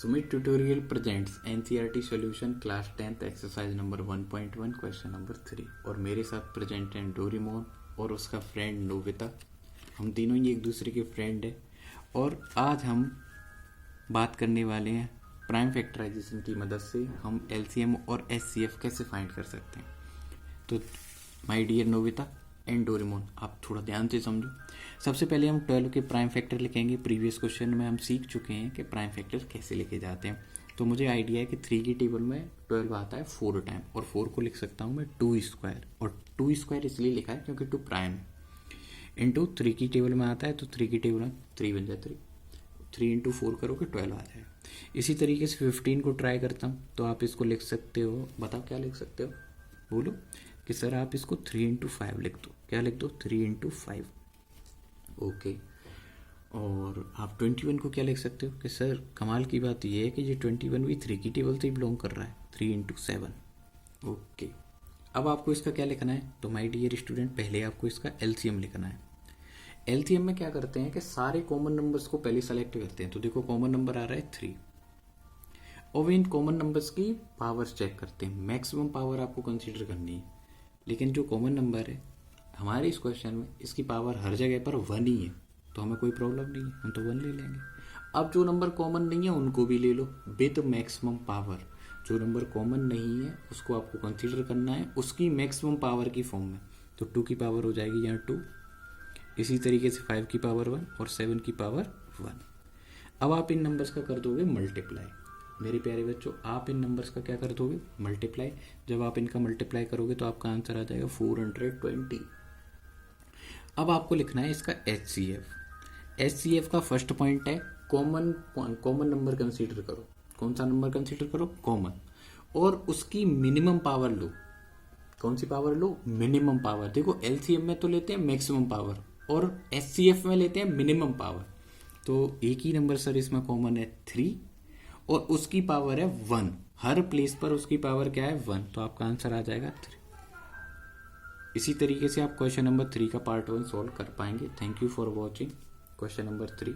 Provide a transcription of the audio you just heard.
Sumit Tutorial presents NCERT Solution Class 10th Exercise number 1.1 Question number 3 और मेरे साथ present हैं डोरीमोन और उसका फ्रेंड नोबिता। हम तीनों ही एक दूसरे के फ्रेंड हैं और आज हम बात करने वाले हैं प्राइम फैक्टराइजेशन की मदद से हम LCM और SCF कैसे फाइंड कर सकते हैं। तो my dear Nobita and Doraemon, आप थोड़ा ध्यान से समझो। सबसे पहले हम 12 के प्राइम फैक्टर लिखेंगे। प्रीवियस क्वेश्चन में हम सीख चुके हैं कि प्राइम फैक्टर कैसे लिखे जाते हैं। तो मुझे आइडिया है कि 3 की टेबल में 12 आता है 4 टाइम और 4 को लिख सकता हूँ मैं 2 स्क्वायर, और 2 स्क्वायर इसलिए लिखा है क्योंकि 2 प्राइम है। इंटू 3 की टेबल में आता है तो 3 की टेबल में 3 बन जाए 3 इंटू 4 करोगे 12 आ जाएगा। इसी तरीके से 15 को ट्राई करता हूँ तो आप इसको लिख सकते हो, बताओ क्या लिख सकते हो, बोलो कि सर आप इसको 3 इंटू 5 लिख दो। क्या लिख दो? 3 इंटू 5। ओके। और आप 21 को क्या लिख सकते हो कि सर कमाल की बात यह है कि ये 21 भी 3 की टेबल से ही बिलोंग कर रहा है, 3 इंटू 7। ओके। अब आपको इसका क्या लिखना है? तो माय डियर स्टूडेंट, पहले आपको इसका LCM लिखना है। LCM में क्या करते हैं कि सारे कॉमन नंबर्स को पहले सेलेक्ट करते हैं। तो देखो कॉमन नंबर आ रहा है 3 और वे इन कॉमन नंबर्स की पावर्स चेक करते हैं। मैक्सिमम पावर आपको कंसीडर करनी है, लेकिन जो कॉमन नंबर है हमारे इस क्वेश्चन में इसकी पावर हर जगह पर 1 ही है, तो हमें कोई प्रॉब्लम नहीं है, हम तो 1 ले लेंगे। अब जो नंबर कॉमन नहीं है उनको भी ले लो विद मैक्सिमम पावर। जो नंबर कॉमन नहीं है उसको आपको कंसीडर करना है उसकी मैक्सिमम पावर की फॉर्म में। तो 2 की पावर हो जाएगी यहाँ 2, इसी तरीके से 5 की पावर 1 और 7 की पावर 1। अब आप इन नंबर्स का कर दोगे मल्टीप्लाई। मेरे प्यारे बच्चों, आप इन नंबर्स का क्या कर दोगे? मल्टीप्लाई। जब आप इनका मल्टीप्लाई करोगे तो आपका आंसर आ जाएगा 420। अब आपको लिखना है इसका HCF। HCF का फर्स्ट पॉइंट है कॉमन नंबर कंसीडर करो। कौन सा नंबर कंसीडर करो? कॉमन। और उसकी मिनिमम पावर लो। कौन सी पावर लो? Minimum power. देखो LCM में तो लेते हैं मैक्सिमम पावर और SCF में लेते हैं मिनिमम पावर। तो एक ही नंबर सर इसमें कॉमन है 3 और उसकी पावर है 1। हर प्लेस पर उसकी पावर क्या है? 1। तो आपका आंसर आ जाएगा 3। इसी तरीके से आप क्वेश्चन नंबर 3 का पार्ट 1 सॉल्व कर पाएंगे। Thank you for watching question number 3।